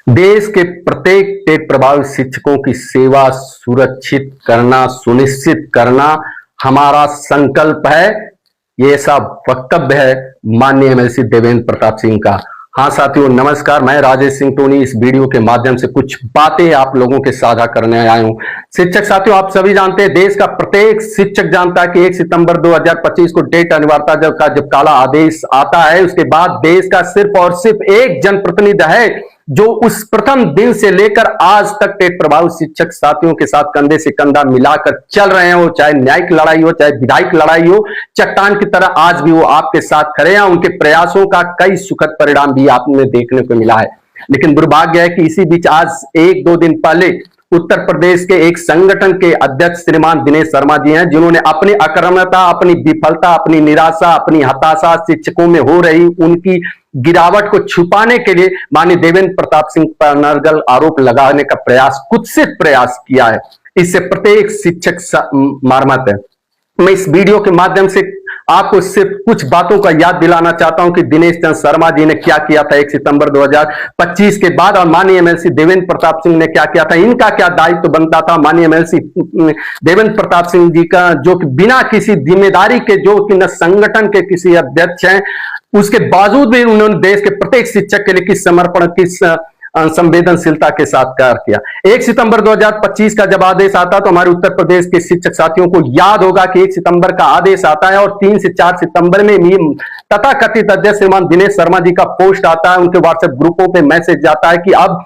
देश के प्रत्येक टेट प्रभावित शिक्षकों की सेवा सुरक्षित करना, सुनिश्चित करना हमारा संकल्प है। ये ऐसा वक्तव्य है माननीय एमएलसी देवेंद्र प्रताप सिंह का। हाँ साथियों, नमस्कार। मैं राजेश सिंह टोनी इस वीडियो के माध्यम से कुछ बातें आप लोगों के साझा करने आया हूं। शिक्षक साथियों, आप सभी जानते हैं, देश का प्रत्येक शिक्षक जानता है कि 1 सितंबर 2025 को टेट अनिवार्यता जब काला आदेश आता है, उसके बाद देश का सिर्फ और सिर्फ एक जनप्रतिनिधि है जो उस प्रथम दिन से लेकर आज तक टेट प्रभावित शिक्षक साथियों के साथ कंधे से कंधा मिलाकर चल रहे हैं। वो चाहे न्यायिक लड़ाई हो, चाहे विधायिक लड़ाई हो, चट्टान की तरह आज भी वो आपके साथ खड़े हैं। उनके प्रयासों का कई सुखद परिणाम भी आपने देखने को मिला है। लेकिन दुर्भाग्य है कि इसी बीच आज 1-2 दिन पहले उत्तर प्रदेश के एक संगठन के अध्यक्ष श्रीमान दिनेश शर्मा जी हैं, जिन्होंने अपनी अकर्मता, अपनी विफलता, अपनी निराशा, अपनी हताशा, शिक्षकों में हो रही उनकी गिरावट को छुपाने के लिए माननीय देवेंद्र प्रताप सिंह पर अनर्गल आरोप लगाने का कुत्सित प्रयास किया है। इससे प्रत्येक शिक्षक मर्माहत है। मैं इस वीडियो के माध्यम से आपको सिर्फ कुछ बातों का याद दिलाना चाहता हूं कि दिनेश चंद्र शर्मा जी ने क्या किया था 1 सितंबर 2025 के बाद, और माननीय एमएलसी देवेंद्र प्रताप सिंह ने क्या किया था। इनका क्या दायित्व बनता था माननीय एमएलसी देवेंद्र प्रताप सिंह जी का, जो कि बिना किसी जिम्मेदारी के, जो कि न संगठन के किसी अध्यक्ष हैं, उसके बावजूद भी उन्होंने देश के प्रत्येक शिक्षक के लिए किस समर्पण, किस संवेदनशीलता के साथ कार्य किया। 1 सितंबर 2025 का जब आदेश आता तो हमारे उत्तर प्रदेश के शिक्षक साथियों को याद होगा कि 1 सितंबर का आदेश आता है और 3 से 4 सितंबर में तथाकथित अध्यक्ष श्रीमान दिनेश शर्मा जी का पोस्ट आता है, उनके व्हाट्सएप ग्रुपों पे मैसेज जाता है कि अब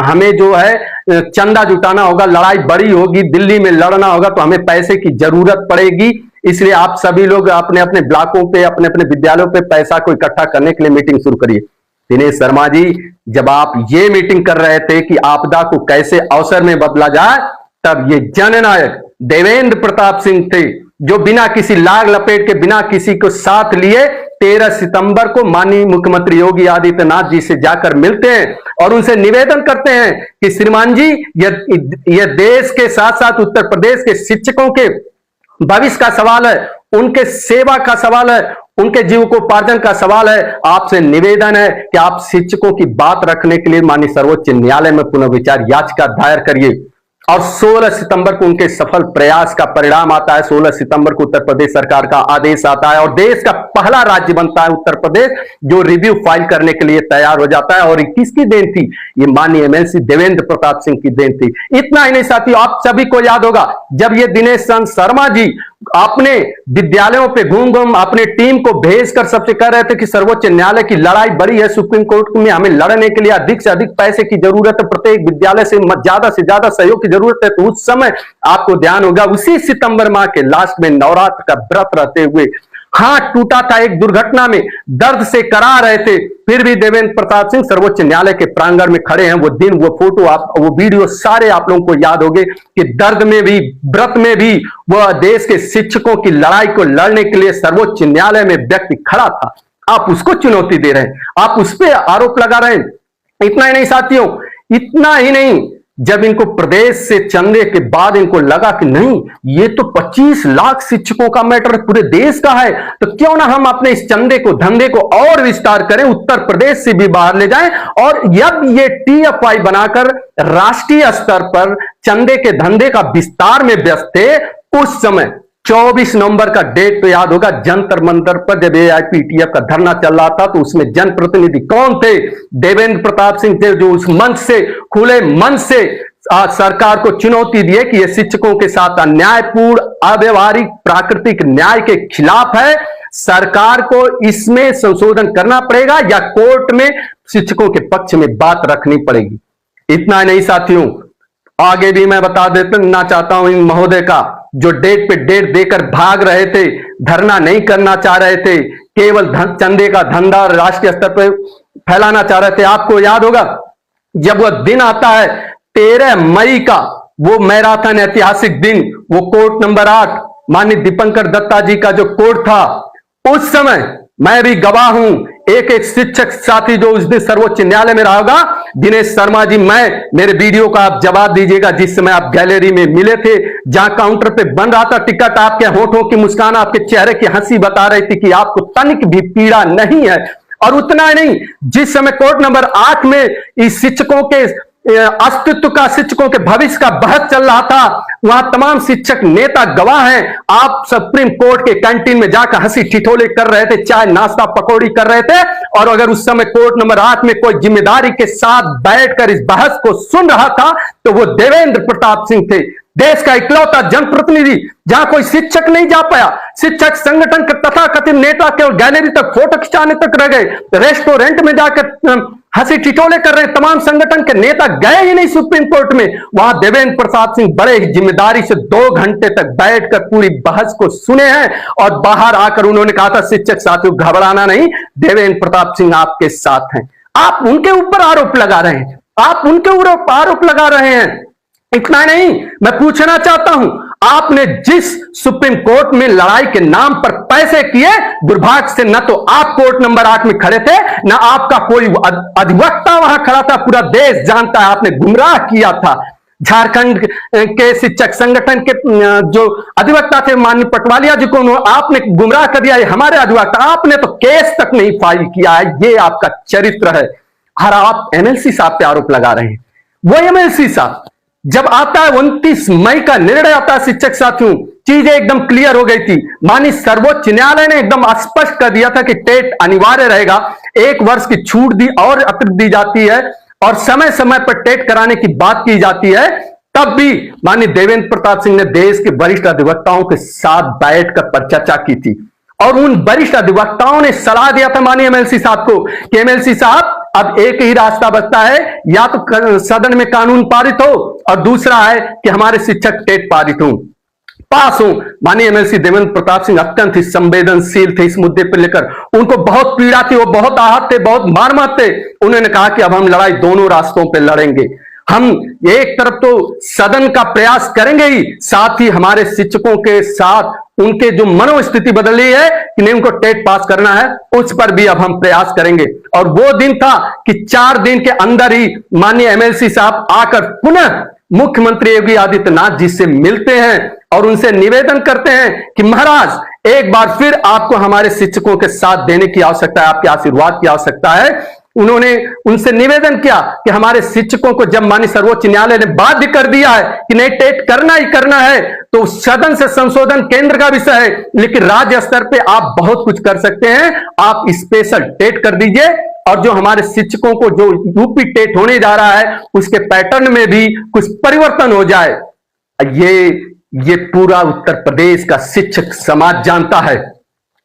हमें जो है चंदा जुटाना होगा, लड़ाई बड़ी होगी, दिल्ली में लड़ना होगा, तो हमें पैसे की जरूरत पड़ेगी। इसलिए आप सभी लोग अपने अपने ब्लॉकों पे, अपने अपने विद्यालयों पे पैसा को इकट्ठा करने के लिए मीटिंग शुरू करिए। दिनेश शर्मा जी, जब आप ये मीटिंग कर रहे थे कि आपदा को कैसे अवसर में बदला जाए, तब ये जननायक देवेंद्र प्रताप सिंह थे, जो बिना किसी लाग लपेट के, बिना किसी को साथ लिए 13 सितंबर को माननीय मुख्यमंत्री योगी आदित्यनाथ जी से जाकर मिलते हैं और उनसे निवेदन करते हैं कि श्रीमान जी, यह देश के साथ साथ उत्तर प्रदेश के शिक्षकों के भविष्य का सवाल है, उनके सेवा का सवाल है, उनके जीविकोपार्जन का सवाल है। आपसे निवेदन है कि आप शिक्षकों की बात रखने के लिए माननीय सर्वोच्च न्यायालय में पुनर्विचार याचिका दायर करिए। और 16 सितंबर को उनके सफल प्रयास का परिणाम आता है। 16 सितंबर को उत्तर प्रदेश सरकार का आदेश आता है और देश का पहला राज्य बनता है उत्तर प्रदेश जो रिव्यू फाइल करने के लिए तैयार हो जाता है। और ये किसकी देन थी? ये माननीय एमएलसी देवेंद्र प्रताप सिंह की देन थी। इतना ही नहीं साथियों, आप सभी को याद होगा जब ये दिनेश चंद्र शर्मा जी अपने विद्यालयों पे घूम अपने टीम को भेजकर सबसे कह रहे थे कि सर्वोच्च न्यायालय की लड़ाई बड़ी है, सुप्रीम कोर्ट में हमें लड़ने के लिए अधिक से अधिक पैसे की जरूरत है, प्रत्येक विद्यालय से ज्यादा सहयोग की जरूरत है। तो उस समय आपको ध्यान होगा, उसी सितंबर माह के लास्ट में नवरात्र का व्रत रहते हुए हाथ टूटा था एक दुर्घटना में, दर्द से करा रहे थे, फिर भी देवेंद्र प्रताप सिंह सर्वोच्च न्यायालय के प्रांगण में खड़े हैं। वो दिन, वो फोटो, वो वीडियो सारे आप लोगों को याद होंगे कि दर्द में भी, व्रत में भी वह देश के शिक्षकों की लड़ाई को लड़ने के लिए सर्वोच्च न्यायालय में व्यक्ति खड़ा था। आप उसको चुनौती दे रहे हैं, आप उस पर आरोप लगा रहे हैं। इतना ही नहीं साथियों, इतना ही नहीं, जब इनको प्रदेश से चंदे के बाद इनको लगा कि नहीं, ये तो 25 लाख शिक्षकों का मैटर पूरे देश का है, तो क्यों ना हम अपने इस चंदे को, धंधे को और विस्तार करें, उत्तर प्रदेश से भी बाहर ले जाएं। और जब ये टीएफआई बनाकर राष्ट्रीय स्तर पर चंदे के धंधे का विस्तार में व्यस्त थे, उस समय 24 नवंबर का डेट तो याद होगा, जंतर मंतर पर जब एआईपीटीएफ का धरना चल रहा था, तो उसमें जनप्रतिनिधि कौन थे? देवेंद्र प्रताप सिंह थे, जो उस मंच से, खुले मंच से सरकार को चुनौती दिए कि यह शिक्षकों के साथ अन्यायपूर्ण, अव्यवहारिक, प्राकृतिक न्याय के खिलाफ है, सरकार को इसमें संशोधन करना पड़ेगा या कोर्ट में शिक्षकों के पक्ष में बात रखनी पड़ेगी। इतना नहीं साथियों, आगे भी मैं बता देना चाहता हूं इन महोदय का, जो डेट पे डेट देकर भाग रहे थे, धरना नहीं करना चाह रहे थे, केवल चंदे का धंधा राष्ट्रीय स्तर पर फैलाना चाह रहे थे। आपको याद होगा जब वह दिन आता है 13 मई का, वो मैराथन ऐतिहासिक दिन, वो कोर्ट नंबर 8 माननीय दीपंकर दत्ता जी का जो कोर्ट था, उस समय मैं भी गवाह हूं, एक एक शिक्षक साथी जो उस दिन सर्वोच्च न्यायालय में रहा होगा, दिनेश शर्मा जी, मेरे वीडियो का आप जवाब दीजिएगा, जिस समय आप गैलरी में मिले थे, जहां काउंटर पे बन रहा था टिकट, आपके होठों की मुस्कान, आपके चेहरे की हंसी बता रही थी कि आपको तनिक भी पीड़ा नहीं है। और उतना नहीं, जिस समय कोर्ट नंबर 8 में इस शिक्षकों के अस्तित्व का, शिक्षकों के भविष्य का बहस चल रहा था, वहां तमाम शिक्षक नेता गवाह हैं। आप सुप्रीम कोर्ट के कैंटीन में जाकर हंसी ठिठोले कर रहे थे, चाय नाश्ता पकौड़ी कर रहे थे, और अगर उस समय कोर्ट नंबर 8 में कोई जिम्मेदारी के साथ बैठकर इस बहस को सुन रहा था तो वो देवेंद्र प्रताप सिंह थे, देश का इकलौता जनप्रतिनिधि। जहां कोई शिक्षक नहीं जा पाया, शिक्षक संगठन के तथाकथित नेता केवल गैलरी तक फोटो खिंचाने तक रह गए, रेस्टोरेंट में जाकर हंसी ठिठोले कर रहे हैं, तमाम संगठन के नेता गए ही नहीं सुप्रीम कोर्ट में। वहां देवेंद्र प्रताप सिंह बड़े ही जिम्मेदारी से 2 घंटे तक बैठकर पूरी बहस को सुने हैं, और बाहर आकर उन्होंने कहा था, शिक्षक साथियों घबराना नहीं, देवेंद्र प्रताप सिंह आपके साथ हैं। आप उनके ऊपर आरोप लगा रहे हैं, आप उनके ऊपर आरोप लगा रहे हैं। इतना नहीं, मैं पूछना चाहता हूं, आपने जिस सुप्रीम कोर्ट में लड़ाई के नाम पर पैसे किए, दुर्भाग्य से न तो आप कोर्ट नंबर 8 में खड़े थे, न आपका कोई अधिवक्ता वहां खड़ा था। पूरा देश जानता है आपने गुमराह किया था। झारखंड के शिक्षक संगठन के जो अधिवक्ता थे माननीय पटवालिया जी को आपने गुमराह कर दिया। हमारे अधिवक्ता, आपने तो केस तक नहीं फाइल किया है, ये आपका चरित्र है। और आप एमएलसी साहब पे आरोप लगा रहे हैं। वो एमएलसी साहब जब आता है 29 मई का निर्णय आता है, शिक्षक साथियों चीजें एकदम क्लियर हो गई थी। माननीय सर्वोच्च न्यायालय ने एकदम स्पष्ट कर दिया था कि टेट अनिवार्य रहेगा, 1 वर्ष की छूट दी और अतिरिक्त दी जाती है, और समय समय पर टेट कराने की बात की जाती है। तब भी माननीय देवेंद्र प्रताप सिंह ने देश के वरिष्ठ अधिवक्ताओं के साथ बैठकर परिचर्चा की थी, और उन वरिष्ठ अधिवक्ताओं ने सलाह दिया था माननीय एमएलसी साहब को कि एमएलसी साहब अब एक ही रास्ता बचता है, या तो सदन में कानून पारित हो, और दूसरा है कि हमारे शिक्षक टेट पारित हो, पास हो। माननीय एमएलसी देवेंद्र प्रताप सिंह अत्यंत ही संवेदनशील थे इस मुद्दे पर लेकर, उनको बहुत पीड़ा थी, वो बहुत आहत थे, बहुत मार थे। उन्होंने कहा कि अब हम लड़ाई दोनों रास्तों पर लड़ेंगे। हम एक तरफ तो सदन का प्रयास करेंगे ही, साथ ही हमारे शिक्षकों के साथ उनके जो मनोस्थिति बदली है कि नहीं उनको टेट पास करना है, उस पर भी अब हम प्रयास करेंगे। और वो दिन था कि 4 दिन के अंदर ही माननीय एमएलसी साहब आकर पुनः मुख्यमंत्री योगी आदित्यनाथ जी से मिलते हैं और उनसे निवेदन करते हैं कि महाराज एक बार फिर आपको हमारे शिक्षकों के साथ देने की आवश्यकता है, आपके आशीर्वाद की आवश्यकता है। उन्होंने उनसे निवेदन किया कि हमारे शिक्षकों को जब माननीय सर्वोच्च न्यायालय ने बाध्य कर दिया है कि नहीं टेट करना ही करना है, तो सदन से संशोधन केंद्र का विषय है, लेकिन राज्य स्तर पे आप बहुत कुछ कर सकते हैं, आप स्पेशल टेट कर दीजिए, और जो हमारे शिक्षकों को जो यूपी टेट होने जा रहा है उसके पैटर्न में भी कुछ परिवर्तन हो जाए। ये पूरा उत्तर प्रदेश का शिक्षक समाज जानता है।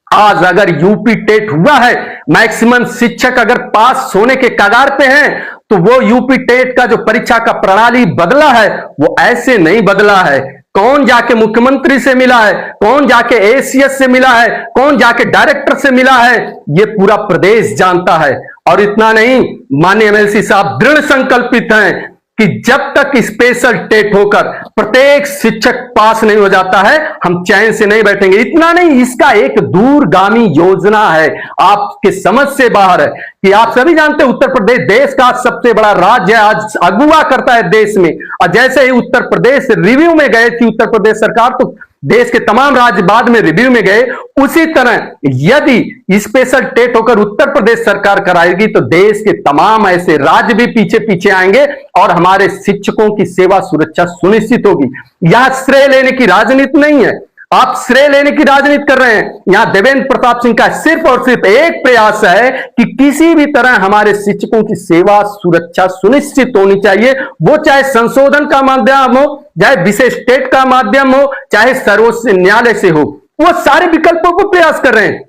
आज अगर यूपी टेट हुआ है, मैक्सिमम शिक्षक अगर पास होने के कगार पे हैं, तो वो यूपी टेट का जो परीक्षा का प्रणाली बदला है वो ऐसे नहीं बदला है। कौन जाके मुख्यमंत्री से मिला है, कौन जाके एसीएस से मिला है, कौन जाके डायरेक्टर से मिला है, ये पूरा प्रदेश जानता है। और इतना नहीं, माननीय एमएलसी साहब दृढ़ संकल्पित हैं कि जब तक स्पेशल टेट होकर प्रत्येक शिक्षक पास नहीं हो जाता है, हम चैन से नहीं बैठेंगे। इतना नहीं, इसका एक दूरगामी योजना है, आपके समझ से बाहर है कि आप सभी जानते हैं उत्तर प्रदेश देश का सबसे बड़ा राज्य है, आज अगुवा करता है देश में। और जैसे ही उत्तर प्रदेश रिव्यू में गए थी उत्तर प्रदेश सरकार, तो देश के तमाम राज्य बाद में रिव्यू में गए। उसी तरह यदि स्पेशल टेट होकर उत्तर प्रदेश सरकार कराएगी तो देश के तमाम ऐसे राज्य भी पीछे पीछे आएंगे और हमारे शिक्षकों की सेवा सुरक्षा सुनिश्चित होगी। यहां श्रेय लेने की राजनीति नहीं है, आप श्रेय लेने की राजनीति कर रहे हैं। यहां देवेंद्र प्रताप सिंह का सिर्फ और सिर्फ एक प्रयास है कि किसी भी तरह हमारे शिक्षकों की सेवा सुरक्षा सुनिश्चित होनी चाहिए, वो चाहे संशोधन का माध्यम हो, चाहे विशेष टेट का माध्यम हो, चाहे सर्वोच्च न्यायालय से हो, वो सारे विकल्पों को प्रयास कर रहे हैं।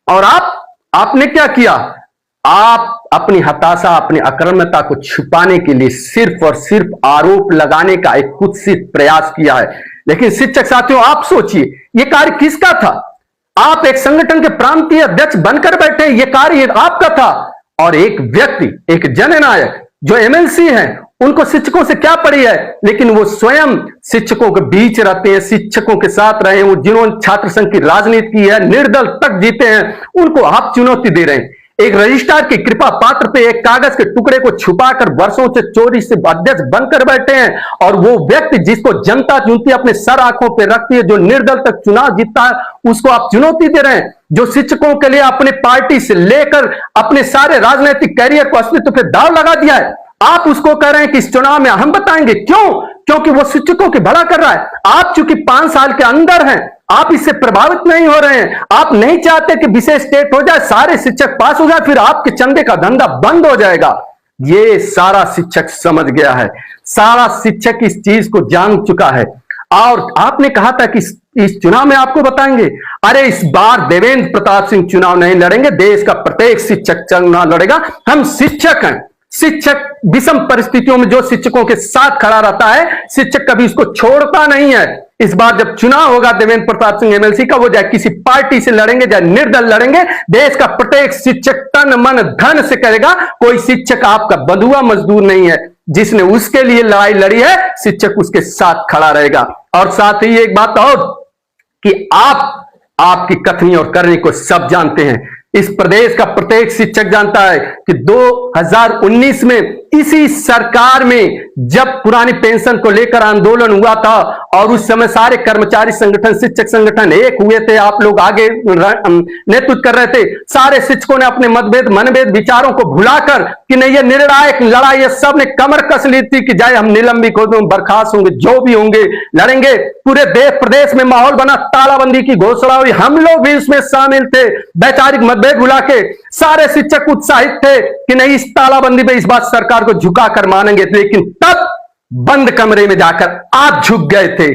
और आपने क्या किया? आप अपनी हताशा, अपनी अकर्मता को छुपाने के लिए सिर्फ और सिर्फ आरोप लगाने का एक कुत्सित प्रयास किया है। लेकिन शिक्षक साथियों, आप सोचिए, यह कार्य किसका था? आप एक संगठन के प्रांतीय अध्यक्ष बनकर बैठे, यह कार्य आपका था। और एक व्यक्ति, एक जननायक जो एमएलसी हैं, उनको शिक्षकों से क्या पड़ी है, लेकिन वो स्वयं शिक्षकों के बीच रहते हैं, शिक्षकों के साथ रहे हैं, वो जिन्होंने छात्र संघ की राजनीति की है, निर्दल तक जीते हैं, उनको आप चुनौती दे रहे हैं। एक रजिस्ट्रार की कृपा पात्र पे एक कागज के टुकड़े को छुपाकर वर्षों से चोरी से अध्यक्ष बनकर बैठे हैं, और वो व्यक्ति जिसको जनता चुनती है, अपने सर आंखों पे रखती है, जो निर्दल तक चुनाव जीतता है, उसको आप चुनौती दे रहे हैं। जो शिक्षकों के लिए अपने पार्टी से लेकर अपने सारे राजनीतिक कैरियर को अस्तित्व पे दाव लगा दिया है, आप उसको कह रहे हैं कि इस चुनाव में हम बताएंगे। क्यों? क्योंकि वो शिक्षकों की भला कर रहा है। आप चूंकि 5 साल के अंदर हैं, आप इससे प्रभावित नहीं हो रहे हैं। आप नहीं चाहते कि विशेष स्टेट हो जाए, सारे शिक्षक पास हो जाए, फिर आपके चंदे का धंधा बंद हो जाएगा। ये सारा शिक्षक समझ गया है, सारा शिक्षक इस चीज को जान चुका है। और आपने कहा था कि इस चुनाव में आपको बताएंगे। अरे इस बार देवेंद्र प्रताप सिंह चुनाव नहीं लड़ेंगे, देश का प्रत्येक शिक्षक चुनाव लड़ेगा। हम शिक्षक हैं। शिक्षक विषम परिस्थितियों में जो शिक्षकों के साथ खड़ा रहता है, शिक्षक कभी उसको छोड़ता नहीं है। इस बार जब चुनाव होगा देवेंद्र प्रताप सिंह एमएलसी का, वो चाहे किसी पार्टी से लड़ेंगे, चाहे निर्दल लड़ेंगे, देश का प्रत्येक शिक्षक तन मन धन से करेगा। कोई शिक्षक आपका बंधुआ मजदूर नहीं है। जिसने उसके लिए लड़ाई लड़ी है, शिक्षक उसके साथ खड़ा रहेगा। और साथ ही एक बात और कि आपकी कथनी और करनी को सब जानते हैं। इस प्रदेश का प्रत्येक शिक्षक जानता है कि 2019 में इसी सरकार में जब पुरानी पेंशन को लेकर आंदोलन हुआ था, और उस समय सारे कर्मचारी संगठन, शिक्षक संगठन एक हुए थे, आप लोग आगे नेतृत्व कर रहे थे। सारे शिक्षकों ने अपने मनभेद विचारों को भुलाकर कि नहीं ये निर्णायक लड़ाई है, सब ने कमर कस ली थी कि चाहे हम निलंबित होंगे, बर्खास्त होंगे, जो भी होंगे लड़ेंगे। पूरे देश प्रदेश में माहौल बना, तालाबंदी की घोषणा हुई, हम लोग भी उसमें शामिल थे। वैचारिक मतभेद भुला के सारे शिक्षक उत्साहित थे कि नहीं इस तालाबंदी पे इस बात सरकार को झुकाकर मानेंगे। लेकिन तब बंद कमरे में जाकर आप झुक गए थे।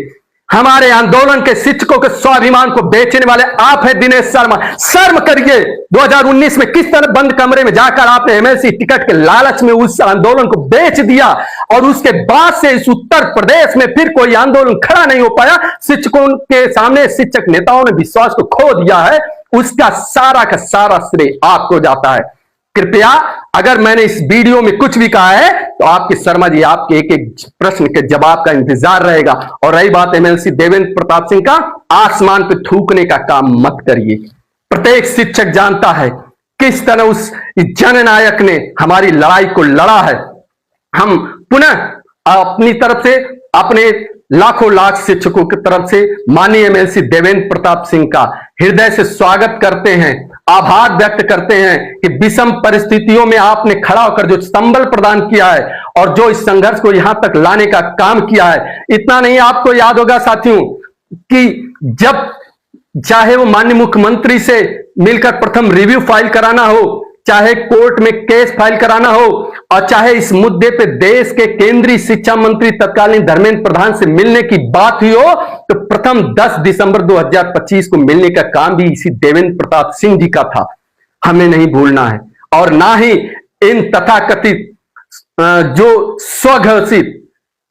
हमारे आंदोलन के शिक्षकों के स्वाभिमान को बेचने वाले आप हैं दिनेश शर्मा। शर्म करिए, 2019 में किस तरह बंद कमरे में जाकर आपने एमएलसी टिकट के लालच में उस आंदोलन को बेच दिया, और उसके बाद से इस उत्तर प्रदेश में फिर कोई आंदोलन खड़ा नहीं हो पाया। शिक्षकों के सामने शिक्षक नेताओं ने विश्वास को खो दिया है। उसका सारा का सारा श्रेय आपको जाता है। कृपया अगर मैंने इस वीडियो में कुछ भी कहा है तो आपके शर्मा जी आपके एक एक प्रश्न के जवाब का इंतजार रहेगा। और रही बात एमएलसी देवेंद्र प्रताप सिंह का, आसमान पे थूकने का काम मत करिए। प्रत्येक शिक्षक जानता है किस तरह उस जननायक ने हमारी लड़ाई को लड़ा है। हम पुनः अपनी तरफ से, अपने लाखों लाख शिक्षकों की तरफ से माननीय एमएलसी देवेंद्र प्रताप सिंह का हृदय से स्वागत करते हैं, आभार व्यक्त करते हैं कि विषम परिस्थितियों में आपने खड़ा होकर जो संबल प्रदान किया है और जो इस संघर्ष को यहां तक लाने का काम किया है। इतना नहीं, आपको याद होगा साथियों कि जब चाहे वो माननीय मुख्यमंत्री से मिलकर प्रथम रिव्यू फाइल कराना हो, चाहे कोर्ट में केस फाइल कराना हो, और चाहे इस मुद्दे पे देश के केंद्रीय शिक्षा मंत्री तत्कालीन धर्मेंद्र प्रधान से मिलने की बात हुई हो, तो प्रथम 10 दिसंबर 2025 को मिलने का काम भी इसी देवेंद्र प्रताप सिंह जी का था। हमें नहीं भूलना है। और ना ही इन तथाकथित जो स्वघोषित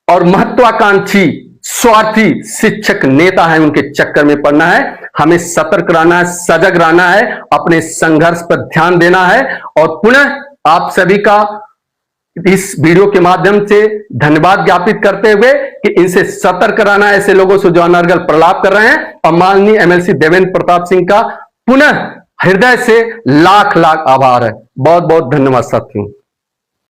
और महत्वाकांक्षी स्वार्थी शिक्षक नेता है उनके चक्कर में पड़ना है। हमें सतर्क रहना है, सजग रहना है, अपने संघर्ष पर ध्यान देना है। और पुनः आप सभी का इस वीडियो के माध्यम से धन्यवाद ज्ञापित करते हुए कि इनसे सतर्क रहना है, ऐसे लोगों से जो अनर्गल प्रलाप कर रहे हैं। और माननीय एमएलसी देवेंद्र प्रताप सिंह का पुनः हृदय से लाख लाख आभार है। बहुत बहुत धन्यवाद साथियों।